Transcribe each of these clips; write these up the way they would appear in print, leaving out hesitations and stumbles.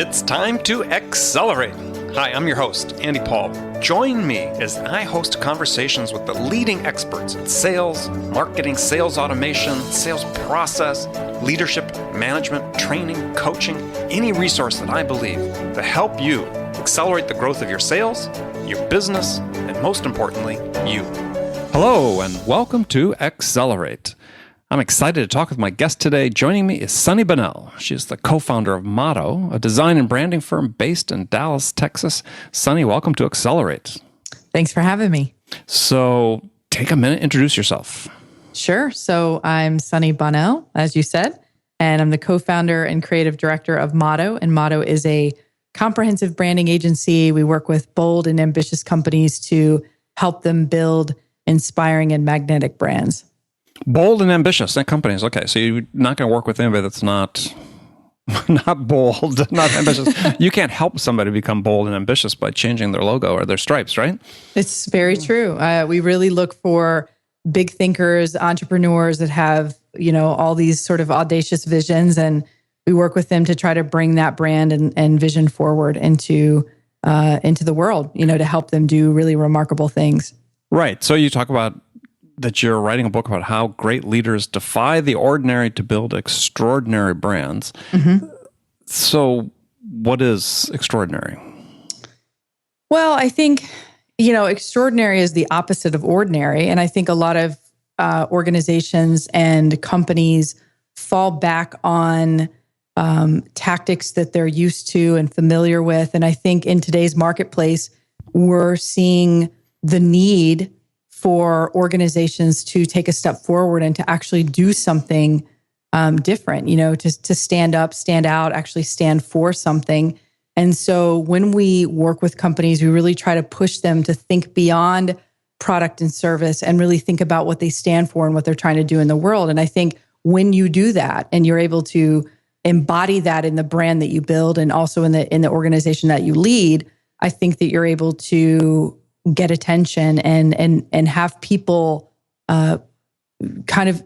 It's time to accelerate. Hi, I'm your host, Andy Paul. Join me as I host conversations with the leading experts in sales, marketing, sales automation, sales process, leadership, management, training, coaching, any resource that I believe to help you accelerate the growth of your sales, your business, and most importantly, you. Hello, and welcome to Accelerate. I'm excited to talk with my guest today. Joining me is Sunny Bonnell. She is the co-founder of Motto, a design and branding firm based in Dallas, Texas. Sunny, welcome to Accelerate. Thanks for having me. So take a minute, introduce yourself. Sure. So I'm Sunny Bonnell, as you said, and I'm the co-founder and creative director of Motto. And Motto is a comprehensive branding agency. We work with bold and ambitious companies to help them build inspiring and magnetic brands. Bold and ambitious companies. Okay, so you're not going to work with anybody that's not bold, not ambitious. You can't help somebody become bold and ambitious by changing their logo or their stripes, right? It's very true. We really look for big thinkers, entrepreneurs that have, all these sort of audacious visions, and we work with them to try to bring that brand and vision forward into the world, to help them do really remarkable things. Right. So you talk about that you're writing a book about how great leaders defy the ordinary to build extraordinary brands. Mm-hmm. So what is extraordinary? Well, I think, extraordinary is the opposite of ordinary. And I think a lot of organizations and companies fall back on tactics that they're used to and familiar with. And I think in today's marketplace, we're seeing the need for organizations to take a step forward and to actually do something different, to stand up, stand out, actually stand for something. And so when we work with companies, we really try to push them to think beyond product and service and really think about what they stand for and what they're trying to do in the world. And I think when you do that and you're able to embody that in the brand that you build and also in the organization that you lead, I think that you're able to get attention and have people kind of,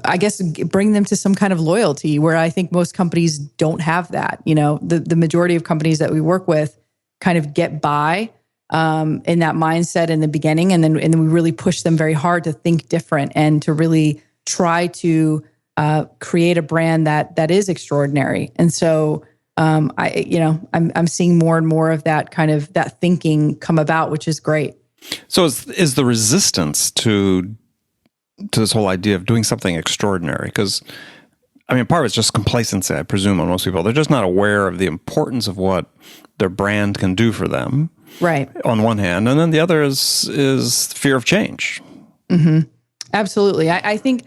I guess, bring them to some kind of loyalty, where I think most companies don't have that. The majority of companies that we work with kind of get by in that mindset in the beginning, and then we really push them very hard to think different and to really try to create a brand that is extraordinary. And so I'm seeing more and more of that kind of that thinking come about, which is great. So is the resistance to this whole idea of doing something extraordinary? Because, part of it's just complacency, I presume, on most people. They're just not aware of the importance of what their brand can do for them. Right. On one hand, and then the other is fear of change. Mm-hmm. Absolutely. I think,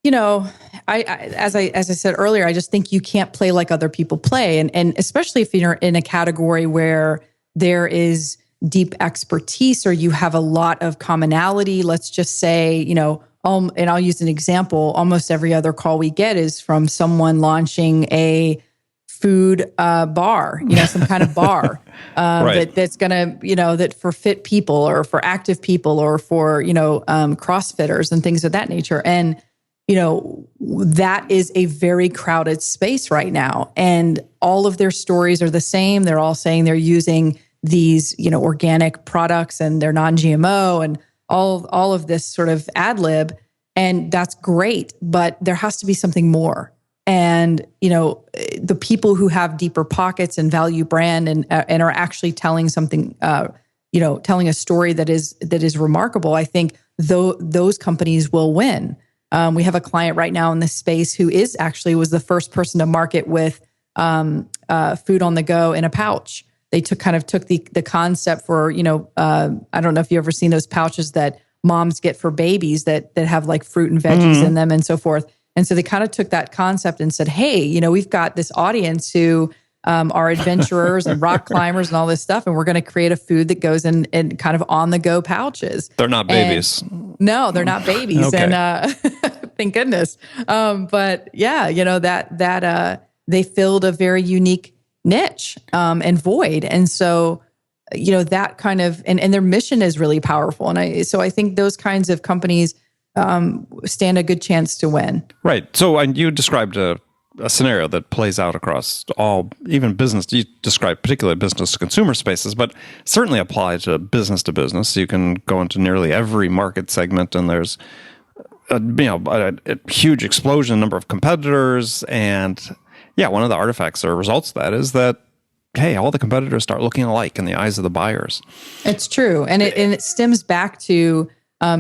as I said earlier, I just think you can't play like other people play. And especially if you're in a category where there is deep expertise or you have a lot of commonality. Let's just say, and I'll use an example. Almost every other call we get is from someone launching a food bar, some kind of bar right. that's going to, that for fit people or for active people or for, CrossFitters and things of that nature. And that is a very crowded space right now. And all of their stories are the same. They're all saying they're using these, organic products and they're non-GMO and all of this sort of ad lib. And that's great, but there has to be something more. And, the people who have deeper pockets and value brand and are actually telling something, telling a story that is remarkable, I think those companies will win. We have a client right now in this space who was the first person to market with food on the go in a pouch. They took the concept for, I don't know if you've ever seen those pouches that moms get for babies that have like fruit and veggies in them and so forth. And so they kind of took that concept and said, hey, we've got this audience who are adventurers and rock climbers and all this stuff. And we're going to create a food that goes in kind of on the go pouches. They're not babies. No, they're not babies. Okay. And thank goodness. But yeah, that they filled a very unique niche and void. And so, that kind of, and their mission is really powerful. And I think those kinds of companies stand a good chance to win. Right. So you described a scenario that plays out across all, even business. You describe particularly business to consumer spaces, but certainly apply to business. You can go into nearly every market segment, and there's a huge explosion in number of competitors. And yeah, one of the artifacts or results of that is that, hey, all the competitors start looking alike in the eyes of the buyers. It's true, and it stems back to.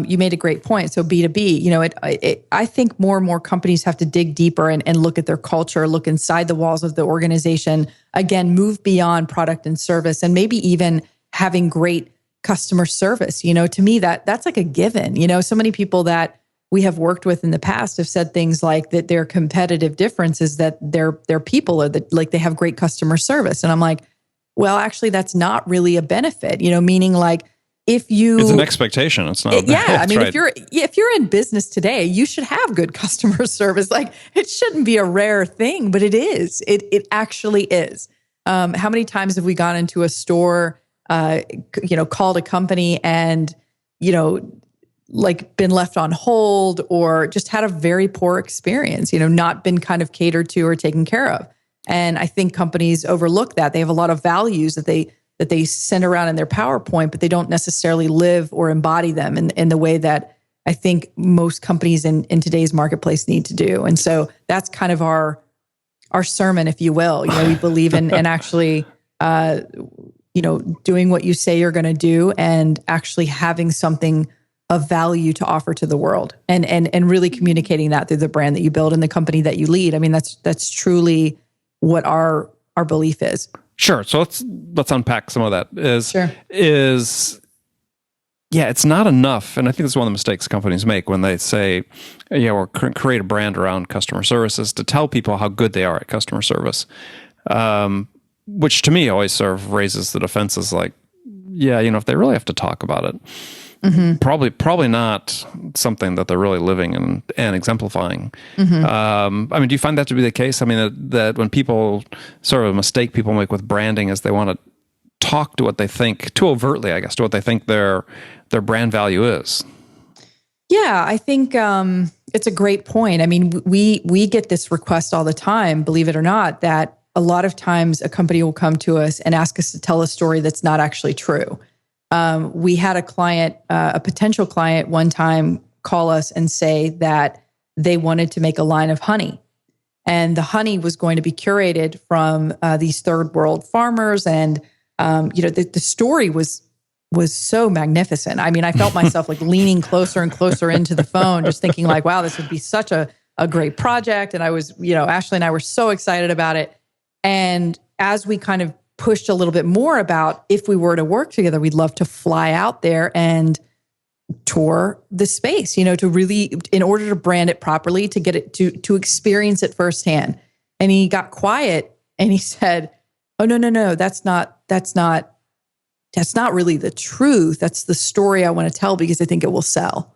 You made a great point. So B2B, I think more and more companies have to dig deeper and look at their culture, look inside the walls of the organization, again, move beyond product and service, and maybe even having great customer service. To me, that's like a given. So many people that we have worked with in the past have said things like that their competitive difference is that their people are like they have great customer service. And I'm like, well, actually, that's not really a benefit, meaning like, it's an expectation. It's not. Yeah, I mean, right. if you're in business today, you should have good customer service. Like, it shouldn't be a rare thing, but it is. It actually is. How many times have we gone into a store, called a company and, like been left on hold or just had a very poor experience, not been kind of catered to or taken care of. And I think companies overlook that. They have a lot of values that they send around in their PowerPoint, but they don't necessarily live or embody them in the way that I think most companies in today's marketplace need to do. And so that's kind of our sermon, if you will. We believe in and actually, doing what you say you're going to do and actually having something of value to offer to the world and really communicating that through the brand that you build and the company that you lead. I mean, that's truly what our belief is. Sure. So let's unpack some of that. It's not enough. And I think it's one of the mistakes companies make when they say, we'll create a brand around customer services to tell people how good they are at customer service. Which to me always sort of raises the defenses like, if they really have to talk about it, probably not something that they're really living and exemplifying. Do you find that to be the case? I mean, that when people sort of a mistake people make with branding is they want to talk to what they think, too overtly, I guess, to what they think their brand value is. Yeah, I think it's a great point. I mean, we get this request all the time, believe it or not, that a lot of times a company will come to us and ask us to tell a story that's not actually true. We had a client, a potential client one time call us and say that they wanted to make a line of honey. And the honey was going to be curated from these third world farmers. And, the story was so magnificent. I mean, I felt myself like leaning closer and closer into the phone, just thinking like, wow, this would be such a great project. And I was, Ashley and I were so excited about it. And as we kind of pushed a little bit more about if we were to work together, we'd love to fly out there and tour the space, to really, in order to brand it properly, to get it to experience it firsthand. And he got quiet and he said, oh, no, that's not really the truth. That's the story I want to tell because I think it will sell.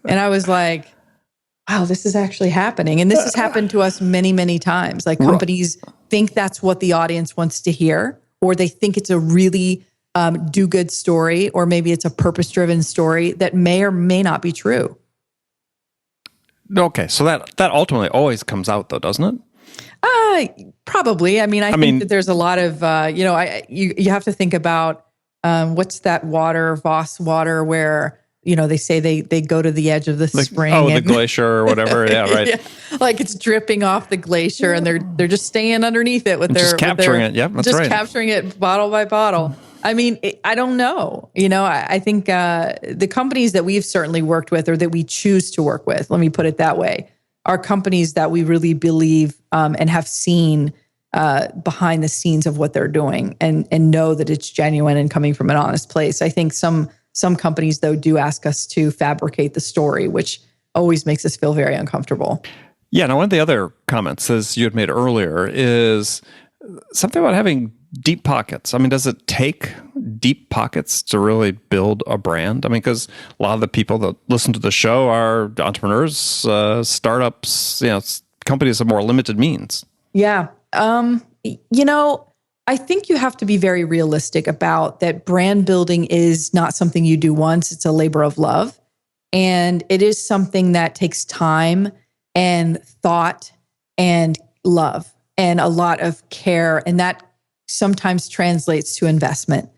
And I was like, wow, this is actually happening. And this has happened to us many, many times. Like companies think that's what the audience wants to hear, or they think it's a really do-good story, or maybe it's a purpose-driven story that may or may not be true. Okay, so that ultimately always comes out though, doesn't it? Probably. I mean, I think that there's a lot of, you have to think about what's that water, Voss water, where they say they go to the edge of the spring. Oh, the glacier or whatever. Yeah, right. Yeah. Like it's dripping off the glacier and they're just staying underneath it with just capturing it. Yeah, that's right. Just capturing it bottle by bottle. I mean, I don't know. I think the companies that we've certainly worked with or that we choose to work with, let me put it that way, are companies that we really believe and have seen behind the scenes of what they're doing and know that it's genuine and coming from an honest place. I think some companies, though, do ask us to fabricate the story, which always makes us feel very uncomfortable. Yeah. Now, one of the other comments, as you had made earlier, is something about having deep pockets. I mean, does it take deep pockets to really build a brand? I mean, because a lot of the people that listen to the show are entrepreneurs, startups, companies of more limited means. Yeah. I think you have to be very realistic about that. Brand building is not something you do once. It's a labor of love. And it is something that takes time and thought and love and a lot of care. And that sometimes translates to investment.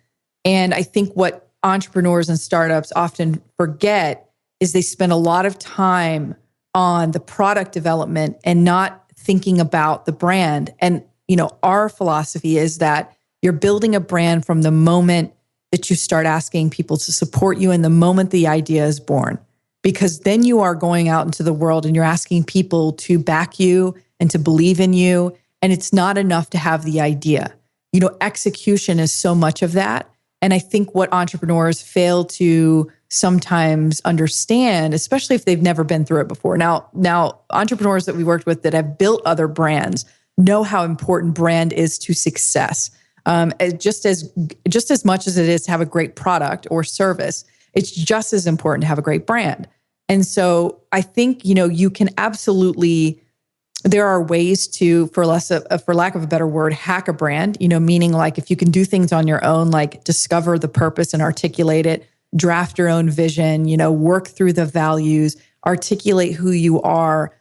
And I think what entrepreneurs and startups often forget is they spend a lot of time on the product development and not thinking about the brand. And, our philosophy is that you're building a brand from the moment that you start asking people to support you and the moment the idea is born. Because then you are going out into the world and you're asking people to back you and to believe in you. And it's not enough to have the idea. Execution is so much of that. And I think what entrepreneurs fail to sometimes understand, especially if they've never been through it before. Now, entrepreneurs that we worked with that have built other brands know how important brand is to success. Just as much as it is to have a great product or service, it's just as important to have a great brand. And so I think, you can absolutely, there are ways to, for lack of a better word, hack a brand, meaning like if you can do things on your own, like discover the purpose and articulate it, draft your own vision, work through the values, articulate who you are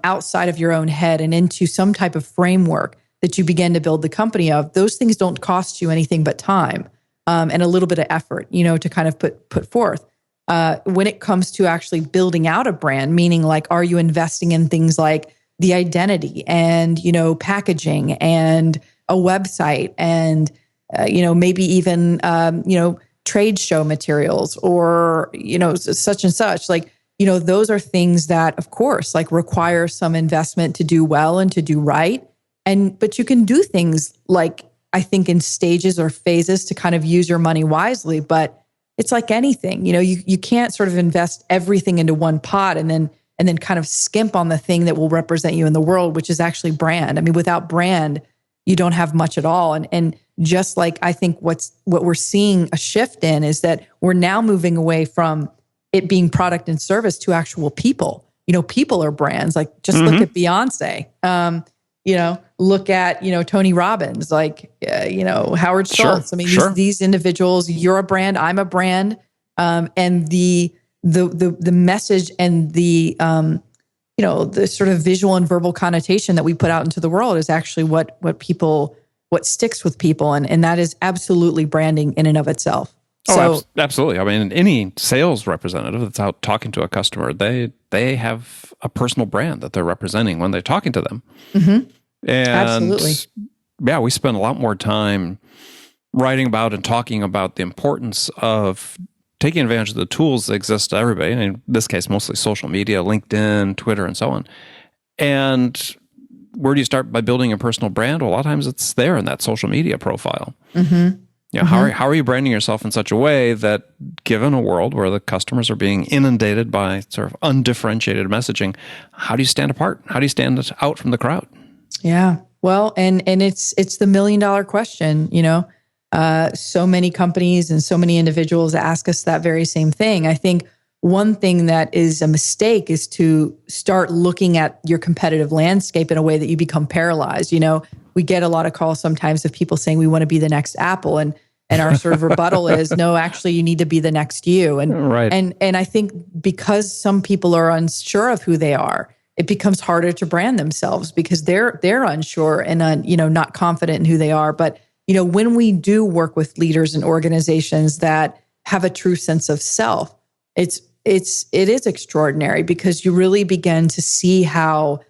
outside of your own head and into some type of framework that you begin to build the company of. Those things don't cost you anything but time and a little bit of effort, to kind of put forth. When it comes to actually building out a brand, meaning like, are you investing in things like the identity and, packaging and a website and, maybe even, trade show materials or, such and such, like, those are things that of course, like require some investment to do well and to do right. But you can do things like, I think in stages or phases to kind of use your money wisely, but it's like anything, you can't sort of invest everything into one pot and then kind of skimp on the thing that will represent you in the world, which is actually brand. I mean, without brand, you don't have much at all. And just like, I think what we're seeing a shift in is that we're now moving away from it being product and service to actual people. People are brands. Like just look at Beyonce. Look at, Tony Robbins, like, Howard Schultz. I mean, these individuals, you're a brand, I'm a brand. And the message and the sort of visual and verbal connotation that we put out into the world is actually what sticks with people. And that is absolutely branding in and of itself. Absolutely. I mean, any sales representative that's out talking to a customer, they have a personal brand that they're representing when they're talking to them. Mm-hmm. And absolutely. Yeah, we spend a lot more time writing about and talking about the importance of taking advantage of the tools that exist to everybody. And in this case, mostly social media, LinkedIn, Twitter, and so on. And where do you start by building a personal brand? Well, a lot of times it's there in that social media profile. Mm-hmm. How are you branding yourself in such a way that, given a world where the customers are being inundated by sort of undifferentiated messaging, how do you stand apart? How do you stand out from the crowd? Yeah, well, and it's the $1 million question. So many companies and so many individuals ask us that very same thing. I think one thing that is a mistake is to start looking at your competitive landscape in a way that you become paralyzed. We get a lot of calls sometimes of people saying we want to be the next Apple, and our sort of rebuttal is, no, actually you need to be the next you. And right. and I think because some people are unsure of who they are, it becomes harder to brand themselves because they're unsure and not confident in who they are. But when we do work with leaders and organizations that have a true sense of self, it is extraordinary because you really begin to see how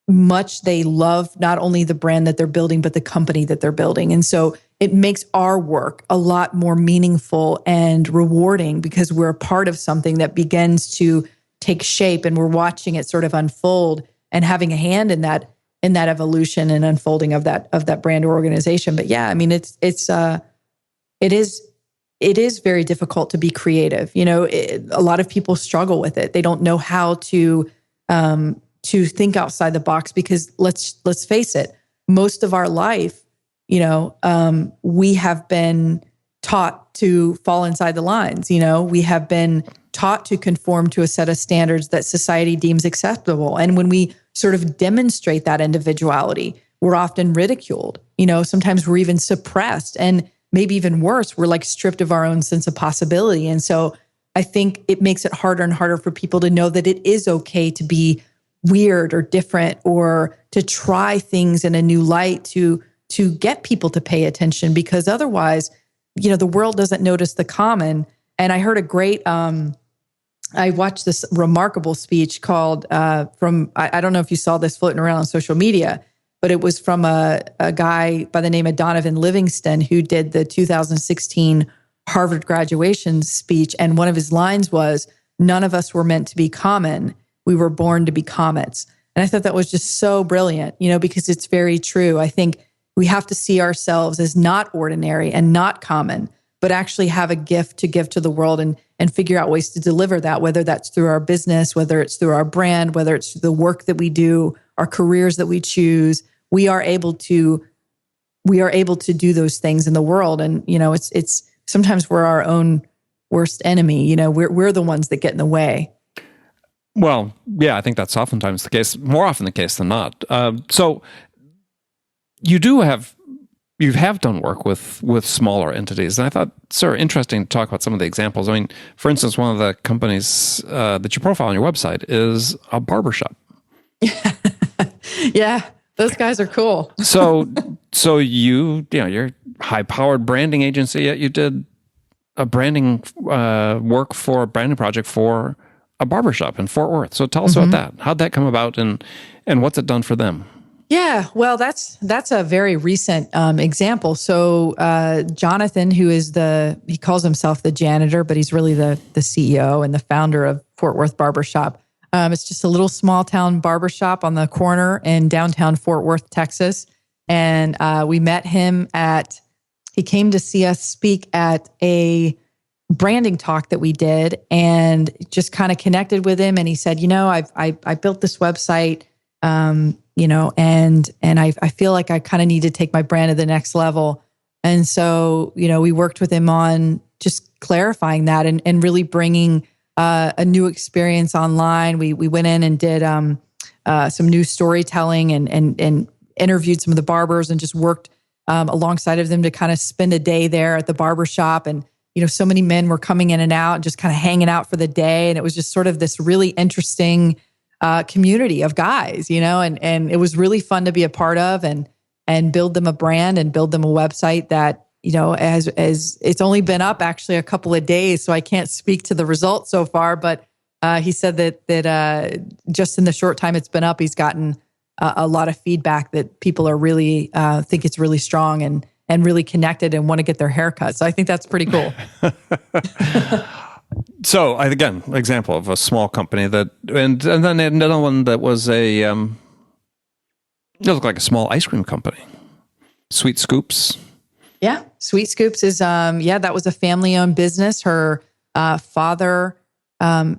much they love not only the brand that they're building, but the company that they're building. And so it makes our work a lot more meaningful and rewarding because we're a part of something that begins to take shape and we're watching it sort of unfold and having a hand in that evolution and unfolding of that brand or organization. But yeah, I mean, it is very difficult to be creative. A lot of people struggle with it. They don't know how to think outside the box because let's face it, most of our life, we have been taught to fall inside the lines. We have been taught to conform to a set of standards that society deems acceptable. And when we sort of demonstrate that individuality, we're often ridiculed. Sometimes we're even suppressed. And maybe even worse, we're like stripped of our own sense of possibility. And so I think it makes it harder and harder for people to know that it is okay to be weird or different, or to try things in a new light to get people to pay attention, because otherwise, the world doesn't notice the common. And I heard a great, I watched this remarkable speech called I don't know if you saw this floating around on social media, but it was from a guy by the name of Donovan Livingston, who did the 2016 Harvard graduation speech. And one of his lines was, "None of us were meant to be common. We were born to be comets." And I thought that was just so brilliant, because it's very true. I think we have to see ourselves as not ordinary and not common, but actually have a gift to give to the world, and figure out ways to deliver that, whether that's through our business, whether it's through our brand, whether it's through the work that we do, our careers that we choose. We are able to do those things in the world. And, it's sometimes we're our own worst enemy. We're the ones that get in the way. Well, yeah, I think that's oftentimes the case, more often the case than not. So you have done work with smaller entities. And I thought, sir, interesting to talk about some of the examples. I mean, for instance, one of the companies that you profile on your website is a barbershop. Yeah, those guys are cool. So you're high-powered branding agency, yet you did a branding branding project for a barbershop in Fort Worth. So tell us about that. How'd that come about, and what's it done for them? Yeah, well, that's a very recent example. So Jonathan, who is he calls himself the janitor, but he's really the CEO and the founder of Fort Worth Barbershop. It's just a little small town barbershop on the corner in downtown Fort Worth, Texas. And we met him he came to see us speak at a branding talk that we did, and just kind of connected with him. And he said, I built this website, and I feel like I kind of need to take my brand to the next level. And so, we worked with him on just clarifying that and really bringing a new experience online. We went in and did some new storytelling and interviewed some of the barbers, and just worked alongside of them to kind of spend a day there at the barbershop. And, so many men were coming in and out and just kind of hanging out for the day. And it was just sort of this really interesting community of guys, and it was really fun to be a part of, and build them a brand and build them a website that, as it's only been up actually a couple of days, so I can't speak to the results so far, but he said that just in the short time it's been up, he's gotten a lot of feedback that people are really think it's really strong and really connected and want to get their haircut. So I think that's pretty cool. So, again, example of a small company and then another one that was it looked like a small ice cream company, Sweet Scoops. Yeah, Sweet Scoops is that was a family-owned business. Her father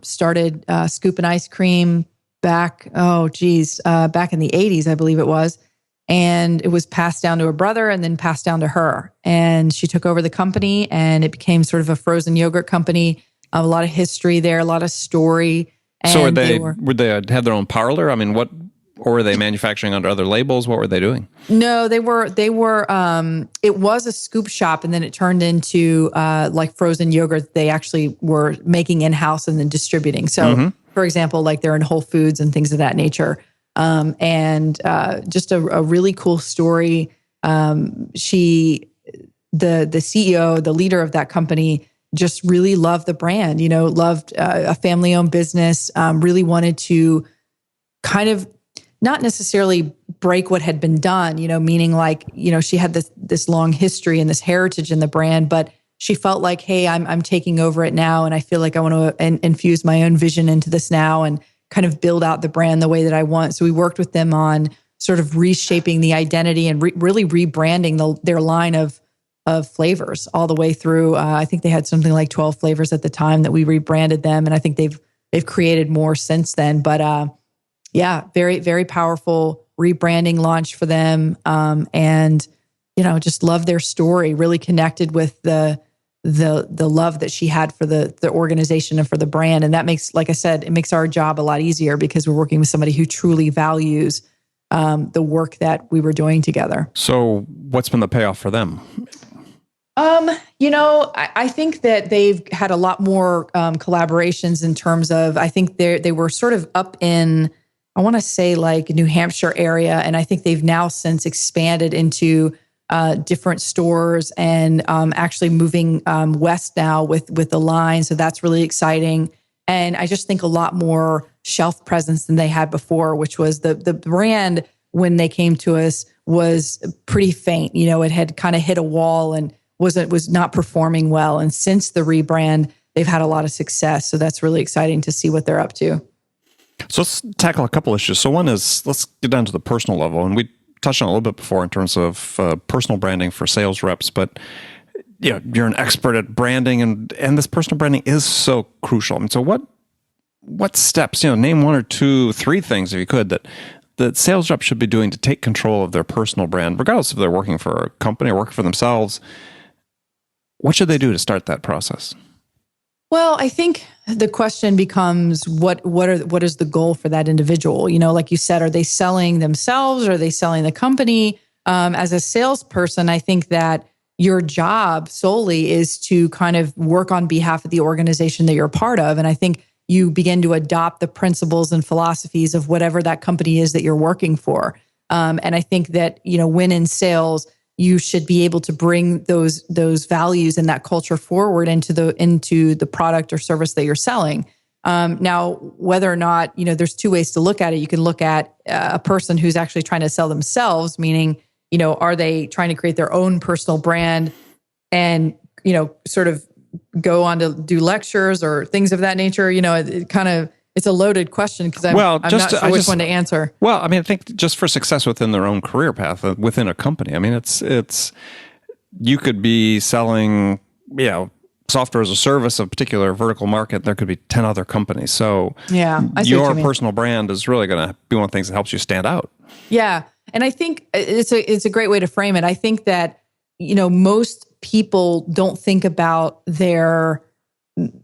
started scooping ice cream back in the 80s, I believe it was. And it was passed down to her brother and then passed down to her. And she took over the company, and it became sort of a frozen yogurt company. A lot of history there, a lot of story. And so would they have their own parlor? I mean, or were they manufacturing under other labels? What were they doing? No, they were, it was a scoop shop, and then it turned into like frozen yogurt. They actually were making in-house and then distributing. So for example, like they're in Whole Foods and things of that nature. And just a really cool story. The CEO, the leader of that company, just really loved the brand, loved a family-owned business, really wanted to kind of not necessarily break what had been done, meaning like, she had this long history and this heritage in the brand, but she felt like, hey, I'm taking over it now, and I feel like I want to infuse my own vision into this now and kind of build out the brand the way that I want. So we worked with them on sort of reshaping the identity and really rebranding their line of flavors all the way through. I think they had something like 12 flavors at the time that we rebranded them, and I think they've created more since then. But very, very powerful rebranding launch for them, and just love their story. Really connected with the love that she had for the organization and for the brand, and that makes, like I said, it makes our job a lot easier because we're working with somebody who truly values the work that we were doing together. So, what's been the payoff for them? I think that they've had a lot more collaborations in terms of, I think they were sort of up in I want to say like New Hampshire area. And I think they've now since expanded into different stores and actually moving west now with the line. So that's really exciting. And I just think a lot more shelf presence than they had before, which was the brand when they came to us was pretty faint. It had kind of hit a wall and was not performing well. And since the rebrand, they've had a lot of success. So that's really exciting to see what they're up to. So let's tackle a couple issues. So one is, let's get down to the personal level. And we touched on it a little bit before in terms of personal branding for sales reps, but you're an expert at branding, and this personal branding is so crucial. And so what steps, name one or two, three things, if you could, that sales reps should be doing to take control of their personal brand, regardless if they're working for a company or working for themselves. What should they do to start that process? Well, I think the question becomes what is the goal for that individual? Like you said, are they selling themselves? Or are they selling the company? As a salesperson, I think that your job solely is to kind of work on behalf of the organization that you're a part of. And I think you begin to adopt the principles and philosophies of whatever that company is that you're working for. And I think that, when in sales, you should be able to bring those values and that culture forward into the product or service that you're selling. Now, whether or not, there's two ways to look at it. You can look at a person who's actually trying to sell themselves, meaning, are they trying to create their own personal brand and, sort of go on to do lectures or things of that nature? It's a loaded question because I'm not sure which one to answer. Well, I think just for success within their own career path within a company, it's you could be selling, software as a service of a particular vertical market. There could be 10 other companies. So your personal brand is really going to be one of the things that helps you stand out. Yeah. And I think it's a great way to frame it. I think that, most people don't think about their,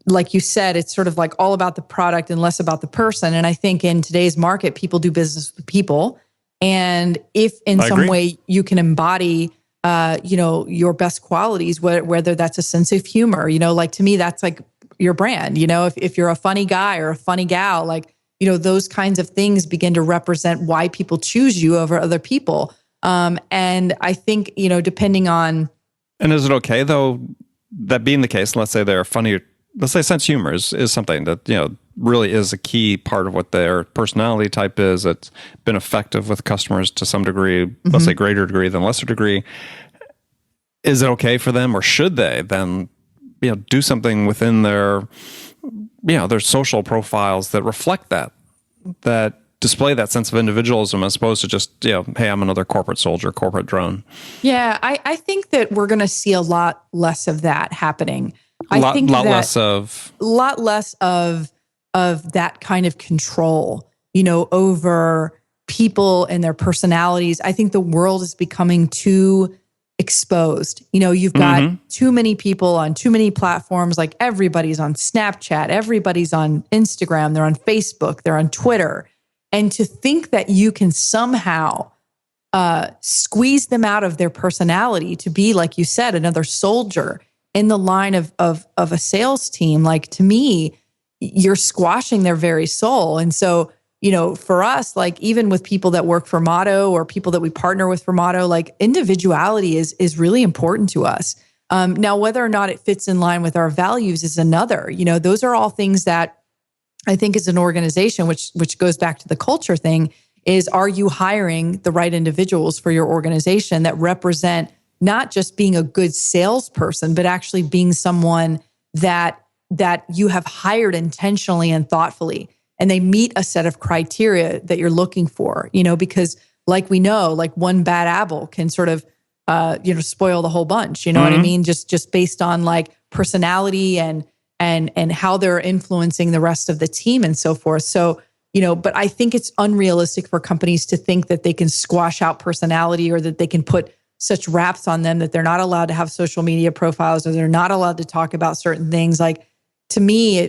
like you said, it's sort of like all about the product and less about the person. And I think in today's market, people do business with people. And if in some way you can embody, your best qualities, whether that's a sense of humor, like to me, that's like your brand. If you're a funny guy or a funny gal, like, those kinds of things begin to represent why people choose you over other people. And I think, depending on. And is it okay though, that being the case, let's say they're funny, let's say sense of humor is something that, really is a key part of what their personality type is. It's been effective with customers to some degree, let's say greater degree than lesser degree. Is it okay for them, or should they then, do something within their social profiles that reflect that display that sense of individualism as opposed to just, hey, I'm another corporate soldier, corporate drone? Yeah, I think that we're going to see a lot less of that happening. A lot less of that kind of control, over people and their personalities. I think the world is becoming too exposed. You've got too many people on too many platforms. Like everybody's on Snapchat, everybody's on Instagram, they're on Facebook, they're on Twitter. And to think that you can somehow squeeze them out of their personality to be, like you said, another soldier in the line of a sales team, like to me, you're squashing their very soul. And so, for us, like even with people that work for Motto or people that we partner with for Motto, like individuality is really important to us. Now, whether or not it fits in line with our values is another. Those are all things that I think as an organization, which goes back to the culture thing, is are you hiring the right individuals for your organization that represent not just being a good salesperson, but actually being someone that you have hired intentionally and thoughtfully, and they meet a set of criteria that you're looking for, because like we know, like one bad apple can sort of, spoil the whole bunch, what I mean? Just based on like personality and how they're influencing the rest of the team and so forth. So, but I think it's unrealistic for companies to think that they can squash out personality or that they can put such wraps on them that they're not allowed to have social media profiles or they're not allowed to talk about certain things. Like, to me,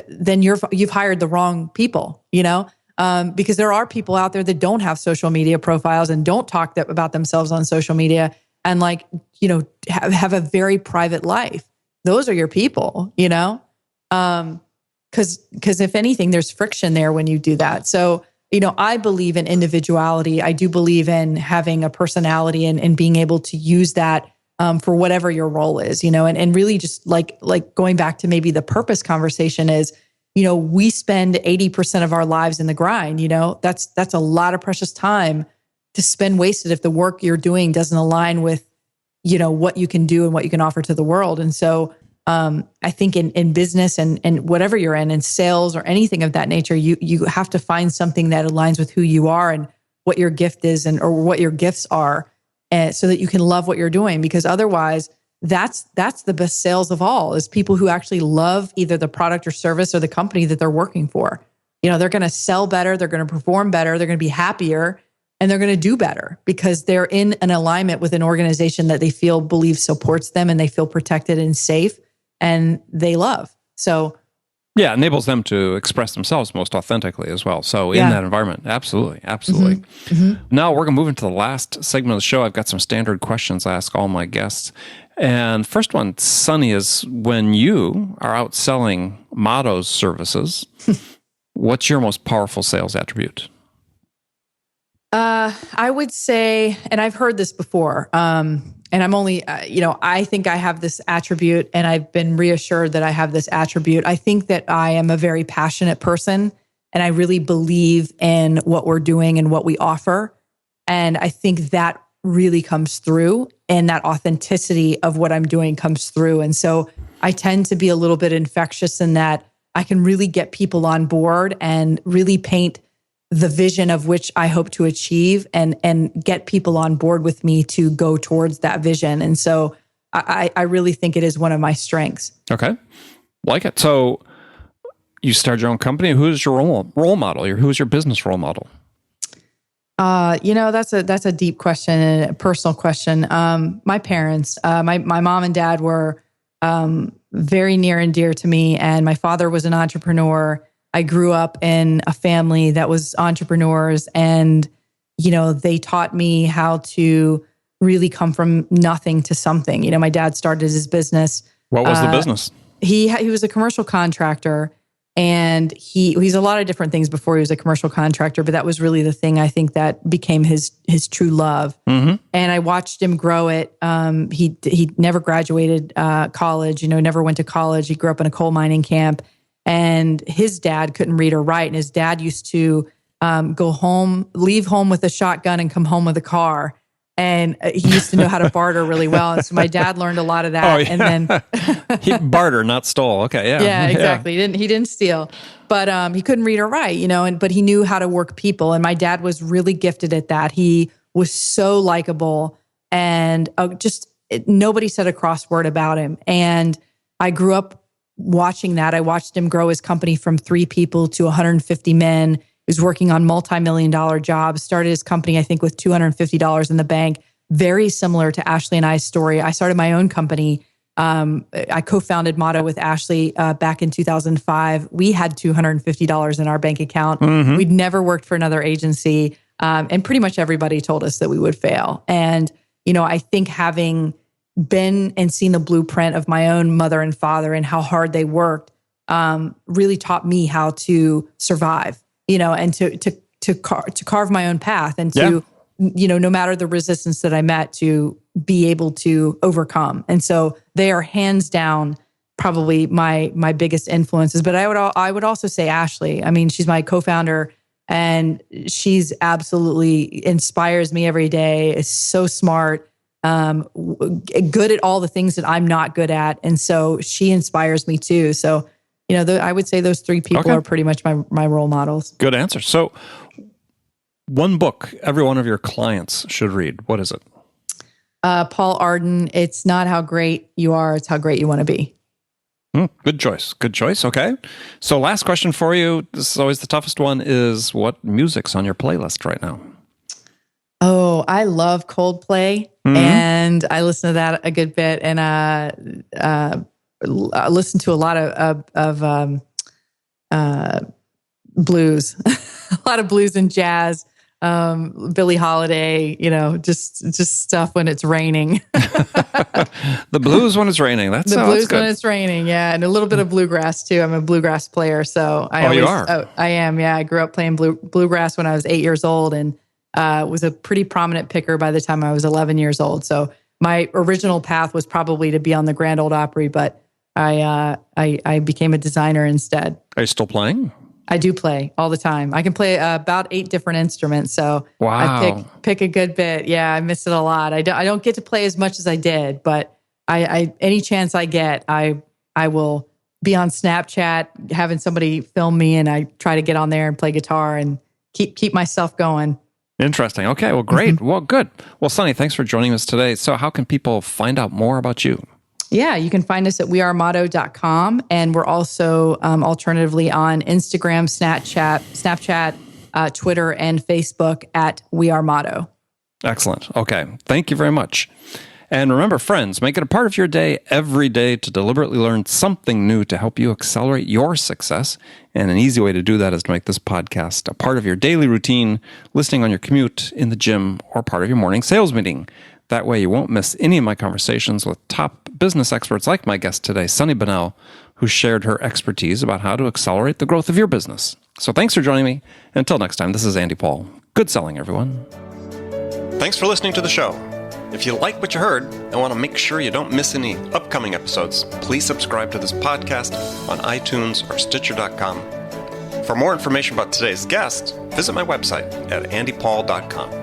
then you've hired the wrong people, because there are people out there that don't have social media profiles and don't talk about themselves on social media and have a very private life. Those are your people, because if anything, there's friction there when you do that. So I believe in individuality. I do believe in having a personality and being able to use that for whatever your role is, and really just like going back to maybe the purpose conversation is, we spend 80% of our lives in the grind, that's a lot of precious time to spend wasted if the work you're doing doesn't align with, what you can do and what you can offer to the world. And so I think in business and whatever you're in sales or anything of that nature, you have to find something that aligns with who you are and what your gift is or what your gifts are, so that you can love what you're doing. Because otherwise, that's the best sales of all, is people who actually love either the product or service or the company that they're working for. They're going to sell better, they're going to perform better, they're going to be happier, and they're going to do better because they're in an alignment with an organization that they believe supports them and they feel protected and safe and they love. So yeah, enables them to express themselves most authentically as well. So in that environment, absolutely. Now we're going to move into the last segment of the show. I've got some standard questions I ask all my guests. And first one, Sunny, is when you are out selling Motto's services, what's your most powerful sales attribute? I would say, and I've heard this before, and I'm only, I think I have this attribute and I've been reassured that I have this attribute. I think that I am a very passionate person and I really believe in what we're doing and what we offer. And I think that really comes through, and that authenticity of what I'm doing comes through. And so I tend to be a little bit infectious in that I can really get people on board and really paint the vision of which I hope to achieve and get people on board with me to go towards that vision. And so I really think it is one of my strengths. Okay. Like it. So you started your own company. Who's your role model? Who's your business role model? That's a deep question and a personal question. My parents, my mom and dad were very near and dear to me, and my father was an entrepreneur. I grew up in a family that was entrepreneurs, and, they taught me how to really come from nothing to something. My dad started his business. What was the business? He was a commercial contractor, and he's a lot of different things before he was a commercial contractor, but that was really the thing I think that became his true love. Mm-hmm. And I watched him grow it. He never graduated college, never went to college. He grew up in a coal mining camp. And his dad couldn't read or write. And his dad used to leave home with a shotgun and come home with a car. And he used to know how to barter really well. And so my dad learned a lot of that. Oh, yeah. And then he barter, not stole. Okay, yeah. Yeah, exactly. Yeah. He didn't steal. But he couldn't read or write, but he knew how to work people. And my dad was really gifted at that. He was so likable, and nobody said a cross word about him. And I grew up watching that. I watched him grow his company from 3 people to 150 men. He was working on multi-million-dollar jobs, started his company, I think, with $250 in the bank. Very similar to Ashley and I's story. I started my own company. I co-founded Motto with Ashley back in 2005. We had $250 in our bank account. Mm-hmm. We'd never worked for another agency. And pretty much everybody told us that we would fail. And, I think having been and seen the blueprint of my own mother and father and how hard they worked, really taught me how to survive, and to carve my own path and to, no matter the resistance that I met, to be able to overcome. And so they are hands down probably my biggest influences. But I would also say Ashley. I mean, she's my co-founder, and she's absolutely inspires me every day. Is so smart. Good at all the things that I'm not good at. And so she inspires me too. So, I would say those 3 people are pretty much my role models. Good answer. So one book every one of your clients should read. What is it? Paul Arden. It's not how great you are, it's how great you want to be. Good choice. Good choice. Okay. So last question for you. This is always the toughest one, is what music's on your playlist right now? Oh, I love Coldplay, and I listen to that a good bit, and I listen to a lot of blues, a lot of blues and jazz. Billie Holiday, just stuff when it's raining. The blues when it's raining. That's the blues good. when it's raining. Yeah. And a little bit of bluegrass too. I'm a bluegrass player. So you are? I am. Yeah. I grew up playing bluegrass when I was 8 years old and was a pretty prominent picker by the time I was 11 years old. So my original path was probably to be on the Grand Ole Opry, but I became a designer instead. Are you still playing? I do play all the time. I can play about 8 different instruments. So wow. I pick a good bit. Yeah, I miss it a lot. I don't get to play as much as I did, but I any chance I get, I will be on Snapchat having somebody film me, and I try to get on there and play guitar and keep myself going. Interesting. Okay. Well, great. Mm-hmm. Well, good. Well, Sunny, thanks for joining us today. So how can people find out more about you? Yeah, you can find us at wearemotto.com. And we're also alternatively on Instagram, Snapchat, Twitter, and Facebook at wearemotto. Excellent. Okay. Thank you very much. And remember, friends, make it a part of your day every day to deliberately learn something new to help you accelerate your success. And an easy way to do that is to make this podcast a part of your daily routine, listening on your commute, in the gym, or part of your morning sales meeting. That way you won't miss any of my conversations with top business experts like my guest today, Sunny Bonnell, who shared her expertise about how to accelerate the growth of your business. So thanks for joining me. Until next time, this is Andy Paul. Good selling, everyone. Thanks for listening to the show. If you like what you heard and want to make sure you don't miss any upcoming episodes, please subscribe to this podcast on iTunes or Stitcher.com. For more information about today's guest, visit my website at andypaul.com.